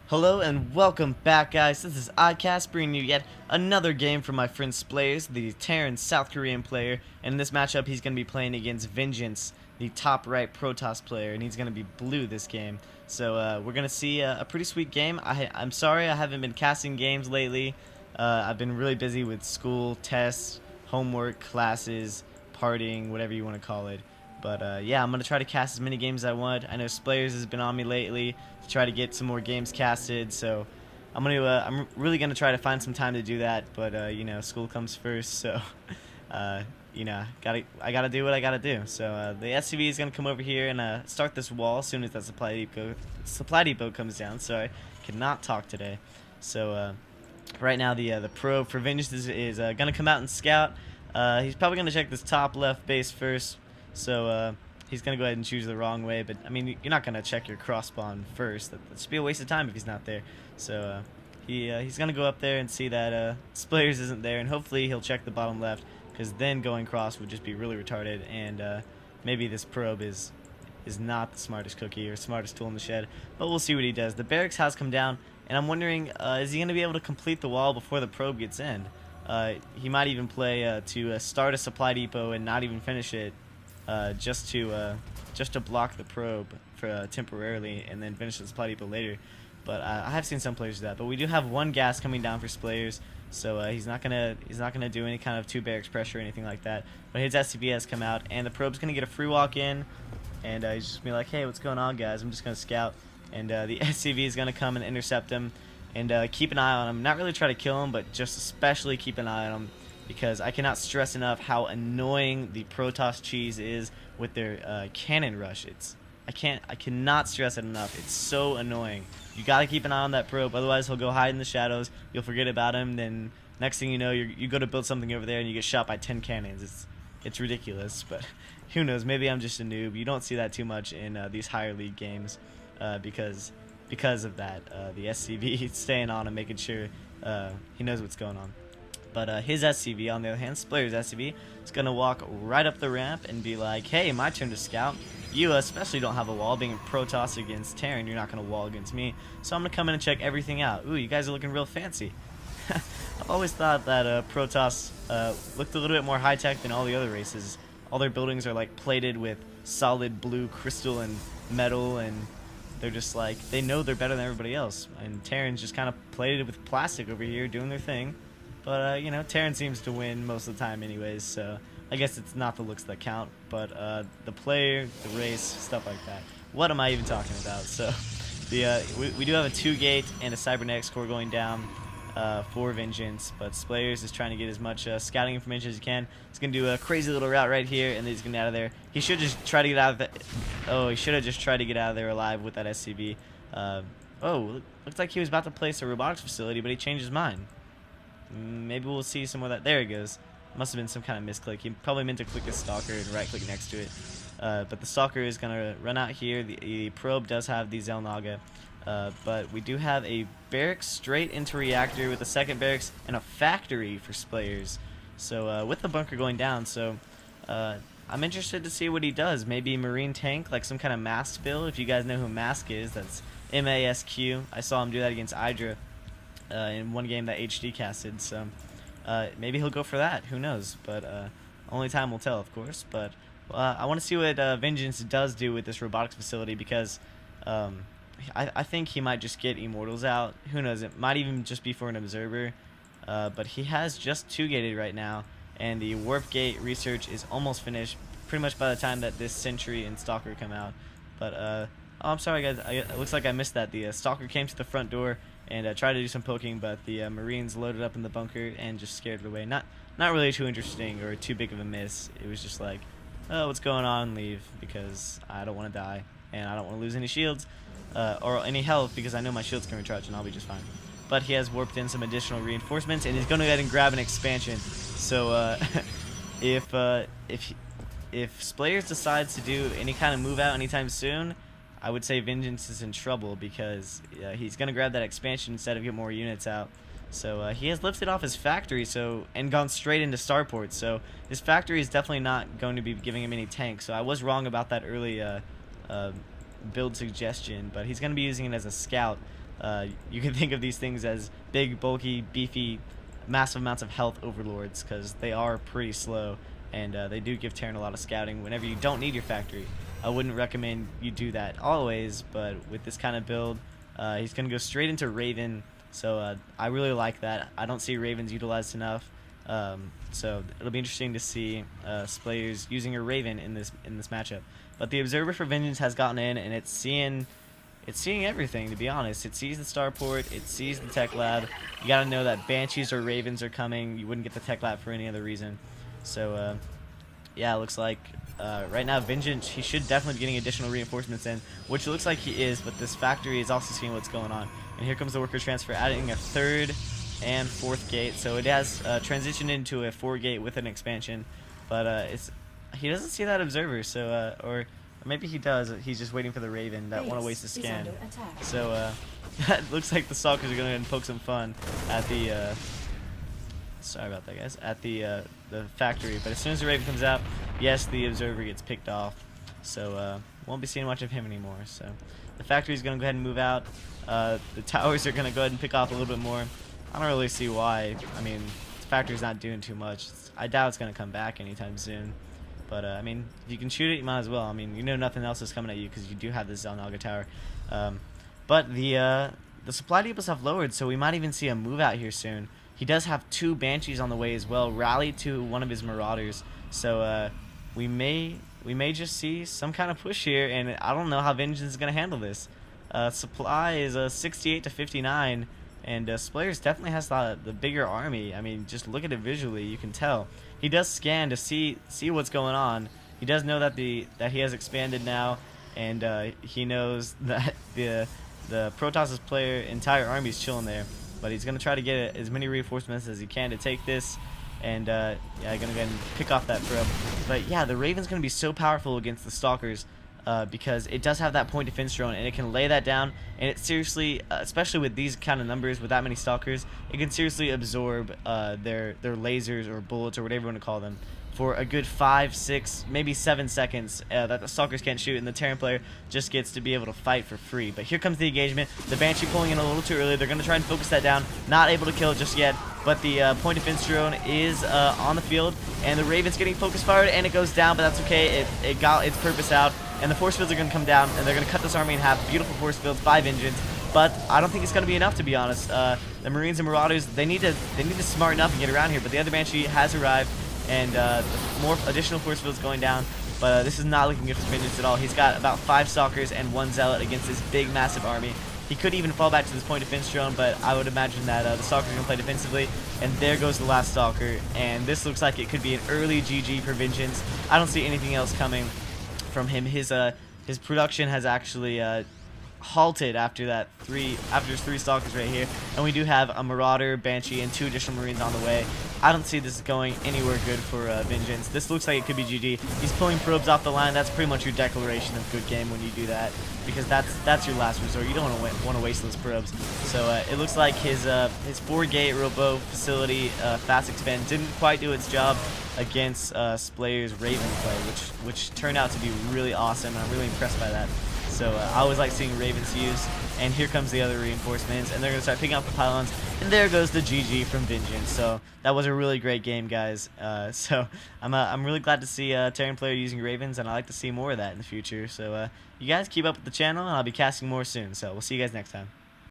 Hello and welcome back, guys. This is iCast bringing you yet another game from my friend Splayers, the Terran South Korean player. And in this matchup, he's going to be playing against Vengeance, the top right Protoss player, and he's going to be blue this game. So we're going to see a pretty sweet game. I'm sorry I haven't been casting games lately. I've been really busy with school, tests, homework, classes, partying, whatever you want to call it. But yeah, I'm going to try to cast as many games as I want. I know Splayers has been on me lately to try to get some more games casted, so I'm really going to try to find some time to do that, but you know, school comes first, so you know, I got to do what I got to do. So the SCV is going to come over here and start this wall as soon as that supply depot comes down. So I cannot talk today. So right now the probe for Vengeance is going to come out and scout. He's probably going to check this top left base first. So he's going to go ahead and choose the wrong way, but I mean, you're not going to check your cross spawn first. That should be a waste of time if he's not there. So he's going to go up there and see that Splayers isn't there, and hopefully he'll check the bottom left, because then going cross would just be really retarded, and maybe this probe is not the smartest cookie or smartest tool in the shed, but we'll see what he does. The barracks has come down, and I'm wondering, is he going to be able to complete the wall before the probe gets in? He might even play to start a supply depot and not even finish it, just to block the probe for temporarily, and then finish the supply depot later. But I have seen some players do that. But we do have one gas coming down for Splayers, so he's not gonna do any kind of two barracks pressure or anything like that. But his SCV has come out, and the probe's gonna get a free walk in, and he's just gonna be like, "Hey, what's going on, guys? I'm just gonna scout." And the SCV is gonna come and intercept him, and keep an eye on him. Not really try to kill him, but just especially keep an eye on him, because I cannot stress enough how annoying the Protoss cheese is with their cannon rush. I cannot stress it enough. It's so annoying. You gotta keep an eye on that probe, otherwise he'll go hide in the shadows. You'll forget about him. Then next thing you know, you go to build something over there and you get shot by 10 cannons. It's ridiculous, but who knows? Maybe I'm just a noob. You don't see that too much in these higher league games, because of that. The SCV staying on and making sure he knows what's going on. But his SCV, on the other hand, Splayer's SCV, is going to walk right up the ramp and be like, "Hey, my turn to scout. You especially don't have a wall. Being a Protoss against Terran, you're not going to wall against me. So I'm going to come in and check everything out. Ooh, you guys are looking real fancy." I've always thought that Protoss looked a little bit more high-tech than all the other races. All their buildings are like plated with solid blue crystal and metal, and they're just like, they know they're better than everybody else. And Terran's just kind of plated with plastic over here doing their thing. But, you know, Terran seems to win most of the time anyways, so I guess it's not the looks that count, but the player, the race, stuff like that. What am I even talking about? So we do have a 2-gate and a cybernetics core going down for Vengeance, but Splayers is trying to get as much scouting information as he can. He's going to do a crazy little route right here, and then he's going to get out of there. He should just try to get out of the... Oh, he should have just tried to get out of there alive with that SCV. Oh, looks like he was about to place a robotics facility, but he changed his mind. Maybe we'll see some of that. There it goes. Must have been some kind of misclick. He probably meant to click the stalker and right click next to it. But the stalker is going to run out here. The probe does have the Zelnaga. But we do have a barracks straight into reactor with a second barracks and a factory for Splayers. So with the bunker going down, so I'm interested to see what he does. Maybe marine tank, like some kind of mask build. If you guys know who Mask is, that's MASQ. I saw him do that against Hydra in one game that HD casted, so maybe he'll go for that. Who knows? But only time will tell, of course. But I want to see what Vengeance does do with this robotics facility, because I think he might just get Immortals out. Who knows? It might even just be for an observer. But he has just 2-gated right now, and the warp gate research is almost finished, pretty much by the time that this Sentry and Stalker come out. But oh, I'm sorry, guys. It looks like I missed that. The Stalker came to the front door and tried to do some poking, but the Marines loaded up in the bunker and just scared it away. Not really too interesting or too big of a miss. It was just like, "Oh, what's going on? Leave, because I don't want to die, and I don't want to lose any shields or any health, because I know my shields can recharge and I'll be just fine." But he has warped in some additional reinforcements, and he's going to go ahead and grab an expansion. So if Splayers decides to do any kind of move out anytime soon, I would say Vengeance is in trouble, because he's going to grab that expansion instead of get more units out. So he has lifted off his factory and gone straight into starport. So his factory is definitely not going to be giving him any tanks. So I was wrong about that early build suggestion, but he's going to be using it as a scout. You can think of these things as big, bulky, beefy, massive amounts of health overlords, because they are pretty slow, and they do give Terran a lot of scouting whenever you don't need your factory. I wouldn't recommend you do that always, but with this kind of build, he's going to go straight into Raven, so I really like that. I don't see Ravens utilized enough, so it'll be interesting to see Splayers using a Raven in this matchup. But the Observer for Vengeance has gotten in, and it's seeing everything, to be honest. It sees the starport, it sees the tech lab. You gotta know that Banshees or Ravens are coming. You wouldn't get the tech lab for any other reason. So yeah, it looks like right now Vengeance, he should definitely be getting additional reinforcements in, which it looks like he is, but this factory is also seeing what's going on. And here comes the worker transfer, adding a 3rd and 4th gate. So it has transitioned into a 4-gate with an expansion, but he doesn't see that observer, so or maybe he does. He's just waiting for the Raven that want to waste the scan. So that looks like the Stalkers are going to poke some fun at the sorry about that, guys, at the factory. But as soon as the Raven comes out, yes, the observer gets picked off, so won't be seeing much of him anymore. So the factory is going to go ahead and move out. The towers are going to go ahead and pick off a little bit more. I don't really see why. I mean, the factory's not doing too much. I doubt it's going to come back anytime soon. But, I mean, if you can shoot it, you might as well. I mean, you know nothing else is coming at you because you do have this Zelnaga tower. But the supply depots have lowered, so we might even see a move out here soon. He does have 2 Banshees on the way as well, rallied to one of his Marauders. So we may just see some kind of push here, and I don't know how Vengeance is going to handle this. Supply is 68 to 59. And Splayers definitely has the bigger army. I mean, just look at it visually, you can tell. He does scan to see what's going on. He does know that he has expanded now, and he knows that the Protoss' player entire army is chilling there. But he's gonna try to get as many reinforcements as he can to take this, and yeah, gonna go ahead and pick off that probe. But yeah, the Raven's gonna be so powerful against the Stalkers. Because it does have that point defense drone, and it can lay that down, and it seriously, especially with these kind of numbers, with that many Stalkers, it can seriously absorb their lasers or bullets or whatever you want to call them for a good 5, 6, maybe 7 seconds that the Stalkers can't shoot, and the Terran player just gets to be able to fight for free. But here comes the engagement. The Banshee pulling in a little too early. They're going to try and focus that down. Not able to kill it just yet, but the point defense drone is on the field, and the Raven's getting focus fired, and it goes down, but that's okay. It got its purpose out. And the force fields are going to come down, and they're going to cut this army in half. Beautiful force fields by Vengeance, but I don't think it's going to be enough, to be honest. The Marines and Marauders, they need to smarten up and get around here. But the other Banshee has arrived, and more additional force fields going down. But this is not looking good for Vengeance at all. He's got about 5 Stalkers and 1 Zealot against this big, massive army. He could even fall back to this point defense drone, but I would imagine that the Stalkers are going to play defensively. And there goes the last Stalker, and this looks like it could be an early GG for Vengeance. I don't see anything else coming from him. His production has actually halted after his 3 Stalkers right here, and we do have a Marauder, Banshee, and 2 additional Marines on the way. I don't see this going anywhere good for Vengeance. This looks like it could be GG. He's pulling probes off the line. That's pretty much your declaration of good game when you do that, because that's your last resort. You don't want to waste those probes. So it looks like his 4-gate robo facility fast expand didn't quite do its job against Splayers Raven play, which turned out to be really awesome, and I'm really impressed by that. So I always like seeing Ravens used, and here comes the other reinforcements, and they're going to start picking up the pylons, and there goes the GG from Vengeance. So that was a really great game, guys. So I'm really glad to see a Terran player using Ravens, and I like to see more of that in the future. So you guys keep up with the channel, and I'll be casting more soon. So we'll see you guys next time.